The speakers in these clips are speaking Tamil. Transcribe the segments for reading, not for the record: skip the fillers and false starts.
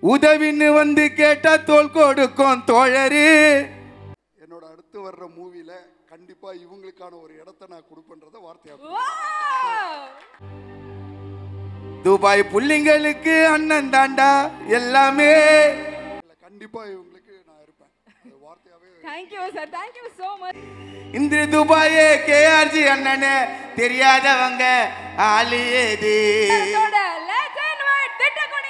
உதவின்னு வந்து கேட்டா தோல் கொடுக்கும் தோழரு. என்னோட அடுத்து வர்ற மூவில கண்டிப்பா இவங்களுக்கான ஒரு இடத்தை நான் கொடுப்பேன்றத வார்த்தையா. துபாய் புள்ளிங்களுக்கு அண்ணன் தாண்டா எல்லாமே. கண்டிப்பா இவங்களுக்கு நான் இருப்பேன். அது வார்த்தையாவே. Thank you sir, thank you so much. இந்த துபாயே கேஆர்ஜி அண்ணனே தெரியாதவங்க ஆளு ஏது.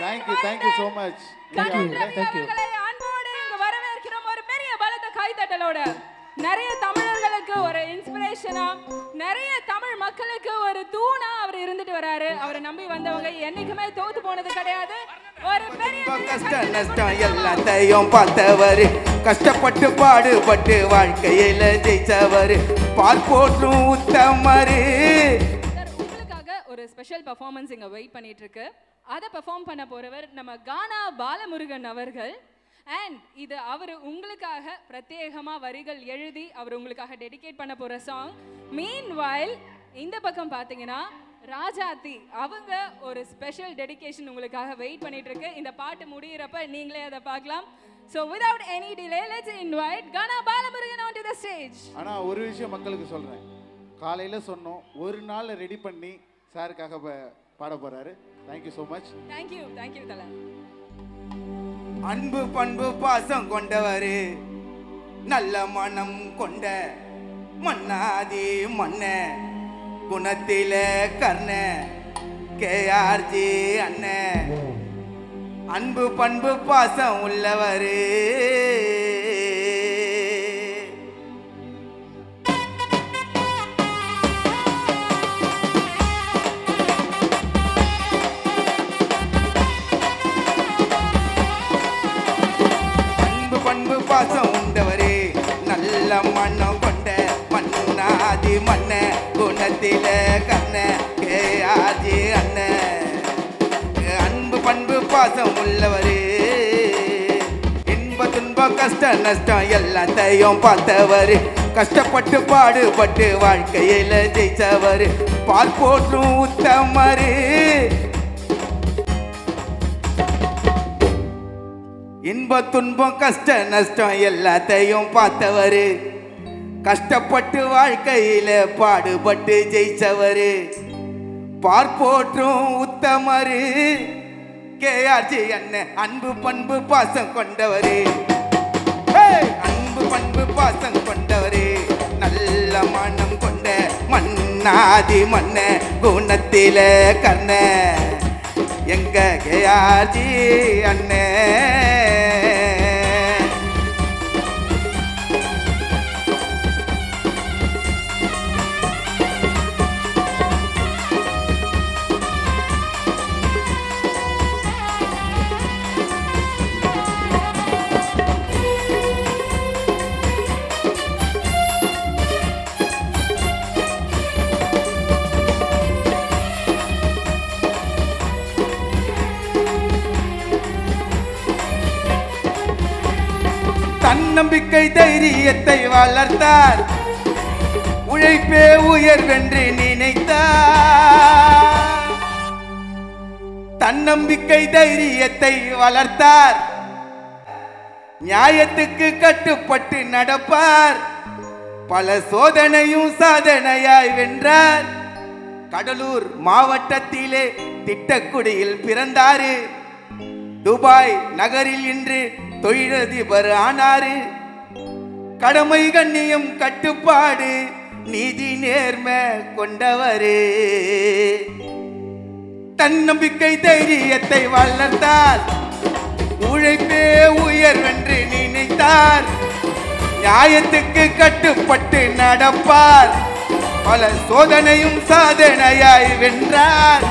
Thank you so much. Thank you. அன்போடு இங்க வரவேற்கிறோம் ஒரு பெரிய பலத்த கைதட்டலோட. நிறைய தமிழர்களுக்கு ஒரு இன்ஸ்பிரேஷனா, நிறைய தமிழ் மக்களுக்கு ஒரு தூணா அவர் இருந்துட்டு வராரு. அவரை நம்பி வந்தவங்க என்னைக்குமே தோத்து போனது கிடையாது. ஒரு பெரிய கஷ்ட நஷ்டம் எல்லாத்தையும் பார்த்தவர், கஷ்டப்பட்டு பாடுபட்டு வாழ்க்கையில ஜெயிச்சவர், பார்ப்போற்றும் உத்தமரு. உங்களுக்காக ஒரு ஸ்பெஷல் பெர்ஃபார்மன்ஸ் இங்க வெயிட் பண்ணிட்டு இருக்கு. அதை பெர்ஃபார்ம் பண்ண போறவர் நம்ம கானா பாலமுருகன் அவர்கள். அண்ட் இது அவர் உங்களுக்காக பிரத்யேகமா வரிகள் எழுதி அவர் உங்களுக்காக டெடிகேட் பண்ண போற சாங். மீன்வைல் இந்த பக்கம் பாத்தீங்கன்னா ராஜாத்தி அவங்க ஒரு ஸ்பெஷல் டெடிகேஷன் உங்களுக்காக வெயிட் பண்ணிட்டு இருக்கு. இந்த பாட்டு முடியறப்ப நீங்களே அதை பார்க்கலாம். So without any delay, let's invite Gana Balamurugan onto the stage. ஆனா ஒரு விஷயம் மக்களுக்கு சொல்றேன். காலையில சொன்னோம் ஒரு நாள் ரெடி பண்ணி சாருக்காக பாட போறாரு. Thank you so much. Thank you தல. அன்பு பண்பு பாசம் கொண்டவரு, நல்ல மனம் கொண்ட மன்னாதி மன்ன, குணத்தில கர்ண கேஆர்ஜி அண்ணன். அன்பு பண்பு பாசம் உள்ளவரு, பாசம் உண்டவரே, நல்ல மனம் கொண்ட மன்னாதி மன்ன, குணத்தில கண்ண கேஆர்ஜி அண்ணன். அன்பு பண்பு பாசம் உள்ளவரே, இன்ப துன்ப கஷ்ட நஷ்டம் எல்லாத்தையும் பார்த்தவர், கஷ்டப்பட்டு பாடுபட்டு வாழ்க்கையில ஜெயிச்சவர், பார்ப்போற்றும் உத்தமரு. இன்ப துன்பம் கஷ்ட நஷ்டம் எல்லாத்தையும் பார்த்தவரு, கஷ்டப்பட்டு வாழ்க்கையில பாடுபட்டு ஜெயிச்சவரு, பார்ப்போற்றும் உத்தமரு கேஆர்ஜி அண்ணன். அன்பு பண்பு பாசம் கொண்டவரு, அன்பு பண்பு பாசம் கொண்டவரு, நல்ல மனம் கொண்ட மன்னாதி மன்ன, குணத்தில கர்ண எங்க கேஆர்ஜி அண்ணன். தன்னம்பிக்கை தைரியத்தை வளர்த்தார், உழைப்பே உயர்வென்று நினைத்தார். தன்னம்பிக்கை தைரியத்தை வளர்த்தார், நியாயத்துக்கு கட்டுப்பட்டு நடப்பார், பல சோதனையும் சாதனையாய் வென்றார். கடலூர் மாவட்டத்திலே திட்டக்குடியில் பிறந்தாரு, துபாய் நகரில் இன்று தொழிலதிபர் ஆனாரு. கடமை கண்ணியம் கட்டுப்பாடு நீதி நேர்மை கொண்டவரு, தன்னம்பிக்கை தைரியத்தை வளர்த்தார், உழைப்பே உயர்வென்று நினைத்தார், நியாயத்துக்கு கட்டுப்பட்டு நடப்பார், பல சோதனையும் சாதனையாய் வென்றார்.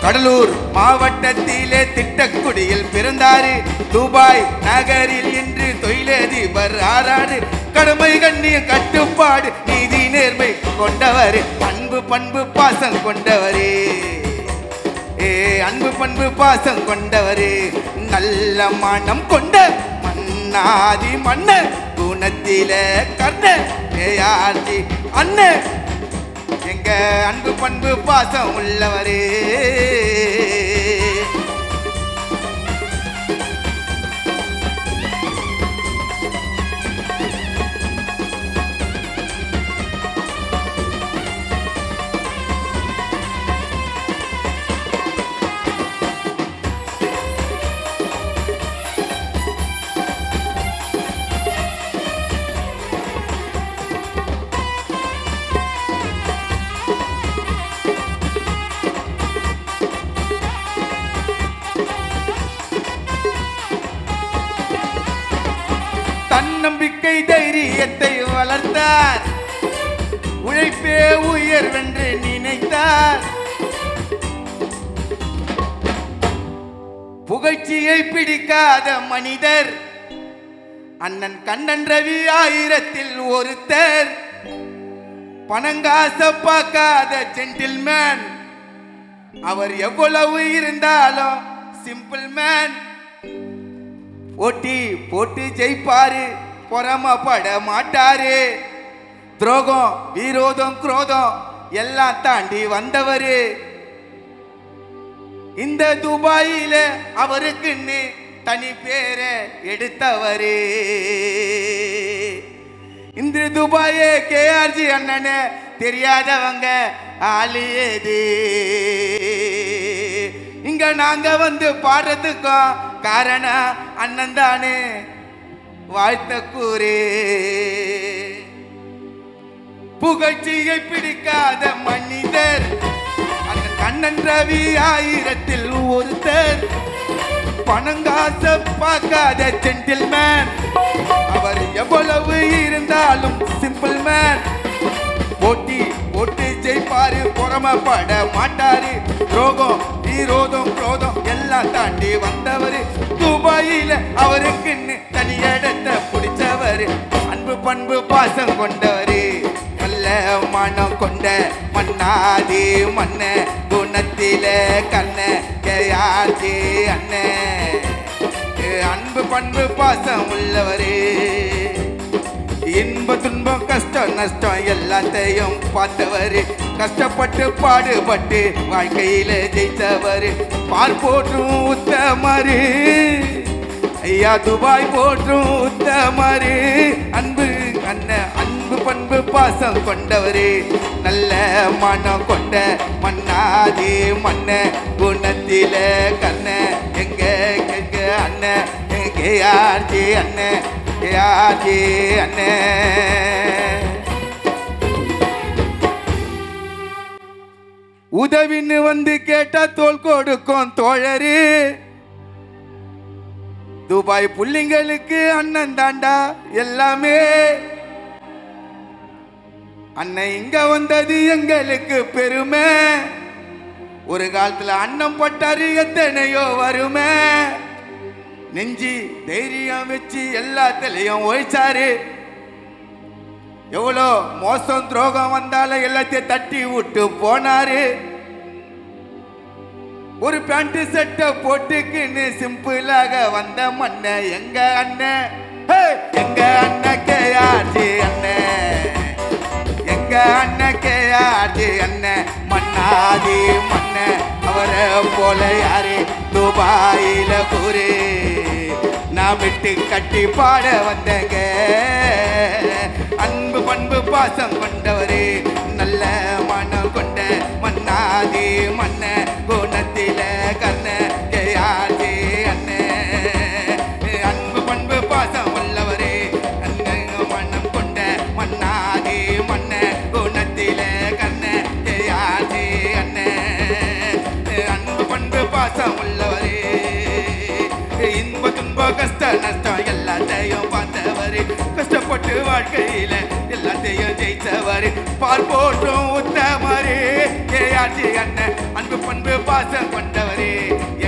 கடலூர் மாவட்டத்திலே திட்டக்குடியில் பிறந்தாரு, துபாய் நகரில் இன்று தொழிலதிபர் ஆறாரு. கடமை கண்ணிய கட்டுப்பாடு நீதி நேர்மை கொண்டவர், அன்பு பண்பு பாசம் கொண்டவரே, அன்பு பண்பு பாசம் கொண்டவரே, நல்ல மனம் கொண்ட மன்னாதி மன்ன, குணத்தில கர்ண கேஆர்ஜி அண்ணன். எங்க அன்பு பண்பு பாசம் உள்ளவரே. தன்னம்பிக்கை தைரியத்தை வளர்த்தார். உழைப்பே உயர்வென்று நினைத்தார். புகழ்ச்சியை பிடிக்காத மனிதர் அண்ணன் கண்ணன் ரவி ஆயிரத்தில் ஒருத்தர். பணங்காச பார்க்காத ஜென்டில்மேன், அவர் எவ்வளவு இருந்தாலும் சிம்பிள் மேன். ஓட்டி போட்டு ஜெயிப்பாரு, பொறாமப்பட மாட்டாரு. துரோகம் விரோதம் குரோதம் எல்லாம் தாண்டி வந்தவரு. இந்த துபாயில அவருக்குன்னு தனி பேரை எடுத்தவரு. இந்த துபாயே கேஆர்ஜி அண்ணனே தெரியாதவங்க ஆளியது. இங்க நாங்க வந்து பாடுறதுக்கும் காரணம் அண்ணன் தானே, வாழ்த்த கூறே. புகழ்ச்சியை பிடிக்காத மனிதர் அண்ணன் கண்ணன் ரவி ஆயிரத்தில் ஒருத்தர். பணங்காச பார்க்காத ஜென்டில்மேன், அவர் எவ்வளவு இருந்தாலும் சிம்பிள் மேன். போட்டி போட்டு ஜெயிப்பாரு, பொறாமப்பட மாட்டாரு. துரோகம் விரோதம் குரோதம் எல்லாம் தாண்டி வந்தவர். துபாயில அவருக்குன்னு தனி இடத்தை பிடிச்சவர். அன்பு பண்பு பாசம் கொண்டவர். நல்ல மனம் கொண்ட மன்னாதி மன்ன, குணத்தில கண்ண கேஆர்ஜி அண்ணன். அன்பு பண்பு பாசம் உள்ளவரே. இன்ப துன்பம் கஷ்டம் நஷ்டம் எல்லாத்தையும் பார்த்தவர். கஷ்டப்பட்டு பாடுபட்டு வாழ்க்கையில ஜெயித்தவர். பார் போற்றும் உத்தமரு ஐயா, துபாய் போற்றும் உத்தமரு. அன்பு அண்ணன் அன்பு பண்பு பாசம் கொண்டவரு. நல்ல மனம் கொண்ட மன்னாதி மன்ன, குணத்தில கண்ண எங்க எங்க அண்ணன் கேஆர்ஜி அண்ணன் கேஆர்ஜி அண்ணன். உதவின்னு வந்து கேட்டா தோல் கொடுக்கும் தோழரு. துபாய் புள்ளிங்களுக்கு அண்ணன் தாண்டா எல்லாமே. அண்ணன் இங்க வந்தது எங்களுக்கு பெருமை. ஒரு காலத்துல அண்ணன் பட்டாரு எத்தனையோ வருமே. நெஞ்சி தைரியம் வச்சு எல்லாத்திலையும் ஒழிச்சாரு. எவ்வளோ மோசம் துரோகம் வந்தாலும் எல்லாத்தையும் தட்டி விட்டு போனாரு. ஒரு பேண்ட் சட்டை போட்டுக்குன்னு சிம்பிளாக வந்த மண்ண எங்க அண்ணன், எங்க அண்ணன் கேஆர்ஜி அண்ணன், எங்க அண்ணன் கேஆர்ஜி அண்ணன். மன்னாதி மண்ண அவரை போல யாரு துபாயில கூறு. நான் விட்டு கட்டி பாட வந்தங்க. அன்பு பண்பு பாசம் கொண்டவரே. நல்ல மனம் கொண்ட மன்னாதி மன்ன, குணத்தில கண்ண கேஆர்ஜி அண்ணன். அன்பு பண்பு பாசம் உள்ளவரே. மனம் கொண்ட மன்னாதி மன்ன, குணத்தில கண்ண கேஆர்ஜி அண்ணன். அன்பு பண்பு பாசம் உள்ளவரே. இன்ப துன்ப கஷ்ட நஷ்டம் எல்லாத்தையும் பார்த்தவர். கஷ்டப்பட்டு வாழ்க்கையில எல்லாத்தையும் ஜெயித்தவர். பால் போற்றும் உத்தமரு கேஆர்ஜி அண்ணன். அன்பு பண்பு பாசம் கொண்டவரே.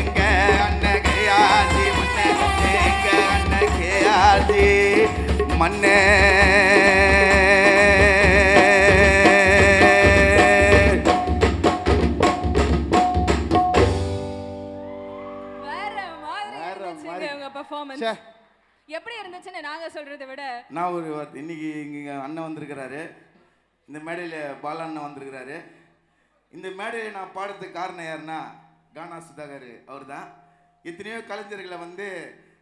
எங்க அண்ணன் கேஆர்ஜி மன்ன, எங்க அண்ணன் கேஆர்ஜி மன்ன. எப்படி இருந்துச்சுன்னு நாங்க சொல்றதை விட நான் ஒரு இன்னைக்கு இங்க அண்ணன் வந்திருக்கிறாரு. இந்த மேடையில் பாலா அண்ணன் வந்திருக்கிறாரு. இந்த மேடையில் நான் பாடுறதுக்கு காரணம் யாருன்னா கானா சுதாகர் அவர் தான். எத்தனையோ கலைஞர்களை வந்து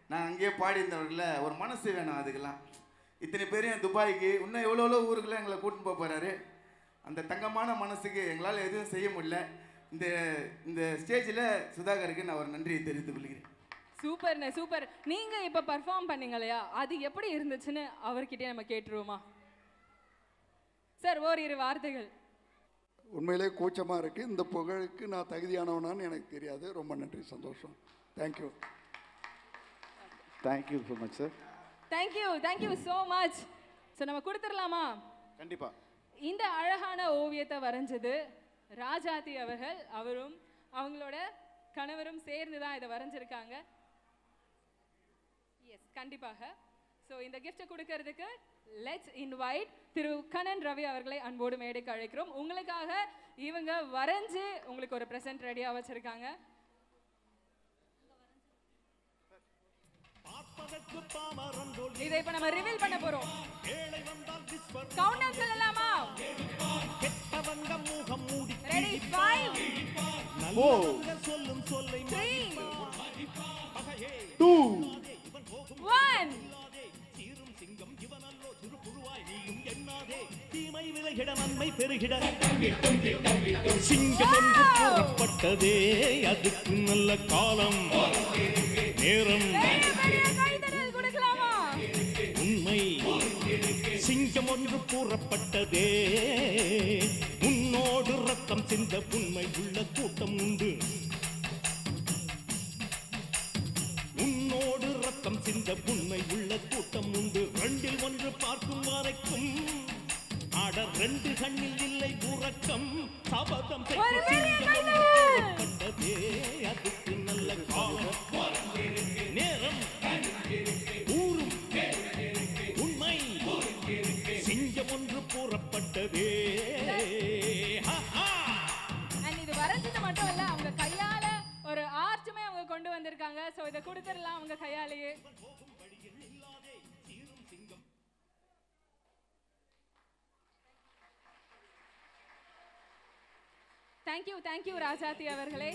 நான் அங்கேயே பாடியிருந்தவர்களை ஒரு மனசு வேணும். அதுக்கெல்லாம் இத்தனை பேரையும் துபாய்க்கு இன்னும் எவ்வளோ ஊருக்குள்ள எங்களை கூட்டின்னு போக போகிறாரு. அந்த தங்கமான மனசுக்கு எங்களால் எதுவும் செய்ய முடியல. இந்த இந்த ஸ்டேஜில் சுதாகருக்கு நான் ஒரு நன்றியை தெரிவித்துக் கொள்கிறேன். சூப்பர்ண்ணே சூப்பர். நீங்க இப்ப பர்ஃபார்ம் பண்ணீங்க இல்லையா, அது எப்படி இருந்துச்சுன்னு அவர்கிட்டயே நம்ம கேட்டுருவோமா சார்? ஓரிரு வார்த்தைகள். உண்மையிலே கூச்சமாக இருக்குது. இந்த புகழுக்கு நான் தகுதியானவனான்னு எனக்கு தெரியாது. ரொம்ப நன்றி, சந்தோஷம். Thank you. Thank you so much sir. Thank you so much. So நம்ம கொடுத்துடலாமா? கண்டிப்பா. இந்த அழகான ஓவியத்தை வரைஞ்சது ராஜாத்தி அவர்கள். அவரும் அவங்களோட கணவரும் சேர்ந்து தான் இதை வரைஞ்சிருக்காங்க. எஸ், கண்டிப்பாக. ஸோ இந்த கிஃப்டை கொடுக்கறதுக்கு லெட்ஸ் இன்வைட் திரு கண்ணன் ரவி அவர்களை அன்போடு மேடைக்கு அழைக்கிறோம். உங்களுக்காக இவங்க வரைஞ்சு உங்களுக்கு ஒரு ப்ரெசென்ட் ரெடியாக வச்சிருக்காங்க. இதை இப்ப நம்ம ரிவீல் பண்ண போறோம். கவுண்ட் டவுன் சொல்லலாமா? ரெடி 5 4 3 2 1 தீமை விலகிட நன்மை பெருகிட சிங்கம் ஒன்று கூறப்பட்டதே அதுக்கு நல்ல காலம் நேரம் உண்மை. சிங்கம் ஒன்று கூறப்பட்டதே உன்னோடு ரத்தம் சிந்த உண்மை உள்ள கூட்டம் உண்டு. உன்னோடு ரத்தம் சிந்த உண்மை உள்ள கூட்டம் உண்டு. ரெண்டில் ஒன்று பார்க்கும் வரைக்கும் ஆட ரெண்டு கண்ணில் இல்லை உறக்கம். சபதம் கூறப்பட்டதே அதுக்கு நல்ல காலம் நேரம் ஊரும் உண்மை. சிங்கம் ஒன்று கூறப்பட்டதே. இது வரைஞ்சது மட்டும் இல்ல, அவங்க கையால ஒரு ஆர்ச்சுமே அவங்க கொண்டு வந்திருக்காங்க. சோ இத கொடுத்துடலாம் அவங்க கையாலேயே. தேங்க்யூ ராஜாத்தி அவர்களே.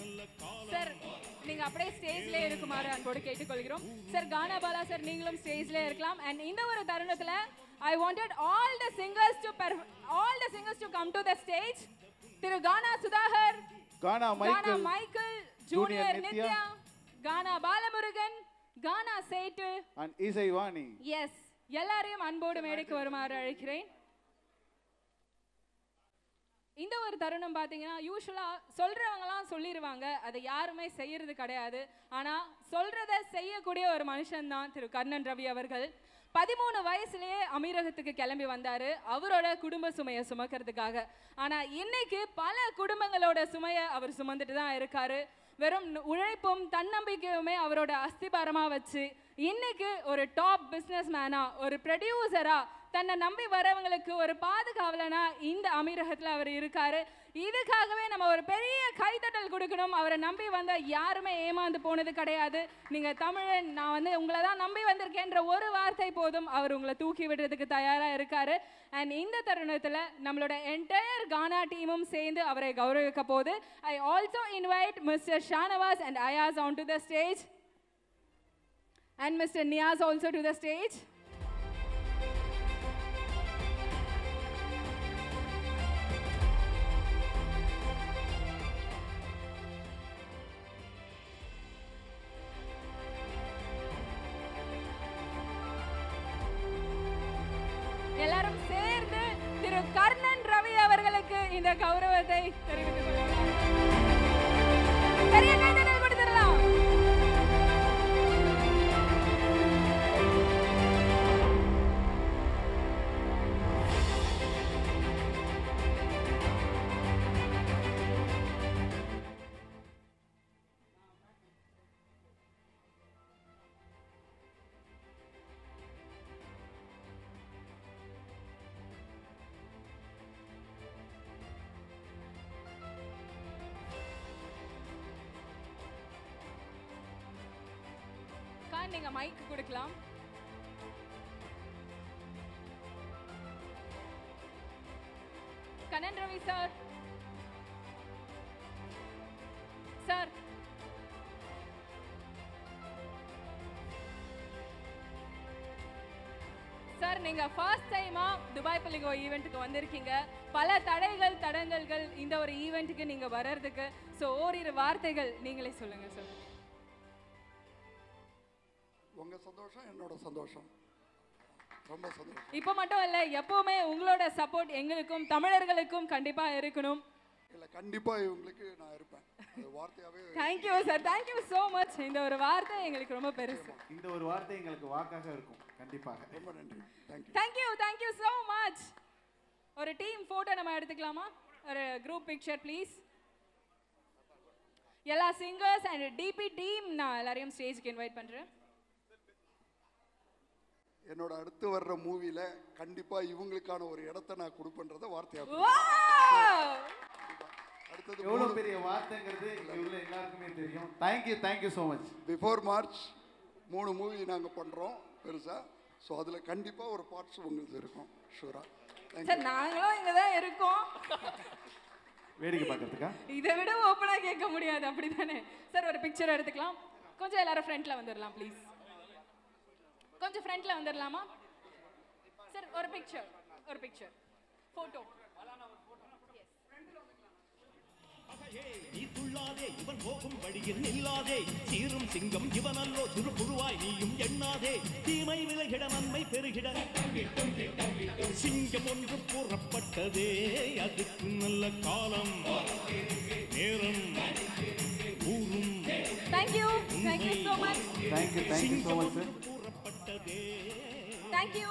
சார் நீங்க அப்படியே ஸ்டேஜ்ல இருக்குமாறு அன்போடு கேட்டுக்கொள்கிறோம். சார் கானா பாலா சார் நீங்களும் ஸ்டேஜ்ல இருக்கலாம். அண்ட் இந்த ஒரு தருணத்துல I wanted all the singers to come to the stage. Thiru Gana Sudhakar, Gana Michael, junior Nithya, Gana Balamurugan, Gana Settu and Isai Vani. S, எல்லாரையும் அன்போடு மேடைக்கு வருமாறு அழைக்கிறேன். இந்த ஒரு தருணம் பார்த்தீங்கன்னா யூஸ்வலா சொல்றவங்கலாம் சொல்லிடுவாங்க, அதை யாருமே செய்யறது கிடையாது. ஆனா சொல்றத செய்யக்கூடிய ஒரு மனுஷன் தான் திரு கண்ணன் ரவி அவர்கள். 13 வயசுலயே அமீரகத்துக்கு கிளம்பி வந்தாரு அவரோட குடும்ப சுமையை சுமக்கிறதுக்காக. ஆனா இன்னைக்கு பல குடும்பங்களோட சுமையை அவர் சுமந்துட்டு தான் இருக்காரு. வெறும் உழைப்பும் தன்னம்பிக்கையுமே அவரோட அஸ்திபாரமா வச்சு இன்னைக்கு ஒரு டாப் பிசினஸ் மேனா, ஒரு ப்ரொடியூசரா, தன்னை நம்பி வரவங்களுக்கு ஒரு பாதுகாவலனா இந்த அமீரகத்துல அவர் இருக்காரு. இதுக்காகவே நம்ம ஒரு பெரிய கைத்தட்டல் கொடுக்கணும். அவரை நம்பி வந்த யாருமே ஏமாந்து போனது கிடையாது. நீங்க தமிழன், நான் உங்களை தான் நம்பி வந்திருக்கேன்ற ஒரு வார்த்தை போதும், அவர் உங்களை தூக்கி விடுறதுக்கு தயாரா இருக்காரு. அண்ட் இந்த தருணத்துல நம்மளோட என்டையர் கானா டீமும் சேர்ந்து அவரை கௌரவிக்க போகுது. I also invite mister Shanavas and Ayaz on to the stage and Mr. Niaz also to the stage. எல்லாரும் சேர்ந்து திரு கர்ணன் ரவி அவர்களுக்கு இந்த கௌரவத்தை தெரிவித்துக் கொள்கிறோம். பெரிய கைதட்டல் கொடுத்துடலாம். நீங்க மைக் கொடுக்கலாம். Kannan Ravi sir, sir sir நீங்க ஃபர்ஸ்ட் டைமா துபாய் பலிகோ ஈவென்ட்டுக்கு வந்திருக்கீங்க. பல தடைகள் தடங்கல்கள் இந்த ஒரு ஈவென்ட்டுக்கு நீங்க வர்றதுக்கு. ஸோ ஓரிரு வார்த்தைகள் நீங்களே சொல்லுங்க சார். உங்க சந்தோஷம் என்னோட சந்தோஷம். ரொம்ப சந்தோஷம். இப்போ மட்டும் இல்ல, எப்பவுமே உங்களோட சப்போர்ட் எங்களுக்கும் தமிழர்களுக்கும் கண்டிப்பா இருக்கணும். இல்லை கண்டிப்பாக இவங்களுக்கு நான் இருப்பேன். அது வார்த்தையாகவே. Thank you sir, thank you so much. இந்த ஒரு வார்த்தை எங்களுக்கு ரொம்ப பெருசு. இந்த ஒரு வார்த்தை எங்களுக்கு வாக்காக இருக்கும் கண்டிப்பாக. ரொம்ப நன்றி. தேங்க்யூ. Thank you so much. ஒரு டீம் ஃபோட்டோ நம்ம எடுத்துக்கலாமா? ஒரு குரூப் பிக்சர் ப்ளீஸ். எல்லா சிங்கர்ஸ் அண்ட் டிபி டீம் நான் எல்லாரையும் ஸ்டேஜ்க்கு இன்வைட் பண்ணுறேன். என்னோட அடுத்து வர்ற மூவியில் கண்டிப்பாக இவங்களுக்கான ஒரு இடத்த நான் கொடுப்பேன்றத வார்த்தையாக. அடுத்தது எவ்வளோ பெரிய வார்த்தைங்கிறது இவ்வளோ எல்லாருக்குமே தெரியும். Thank you so much. Before March 3 movie நாங்கள் பண்ணுறோம் பெருசாக. ஸோ அதில் கண்டிப்பாக ஒரு பார்ட்ஸ் உங்களுக்கு இருக்கும் ஷூரா. சார் நாங்களும் இங்கே தான் இருக்கோம். வேடிக்கை பார்க்கறதுக்கா? இதை விட ஓப்பனாக கேட்க முடியாது, அப்படி தானே சார்? ஒரு பிக்சர் எடுத்துக்கலாம். கொஞ்சம் எல்லாரும் ஃப்ரண்ட்ல வந்துடலாம் ப்ளீஸ். கொஞ்சம் ஃப்ரண்ட்ல வந்துடலாமா சார்? ஒரு பிக்சர் ஃபோட்டோ. நீ துள்ளாதே, இவன் போகும் வழியில் நில்லாதே. சீரும் சிங்கம் இவனல்லோ, சிறு புழுவாய் நீயும் எண்ணாதே. தீமை விலகிட நன்மை பெருகிட சிங்கம் ஒன்று கூறப்பட்டதே. அதுக்கு நல்ல காலம் நேரம் ஊரும். Thank you so much. Thank you so much sir. கூறப்பட்டதே. தேங்க்யூ.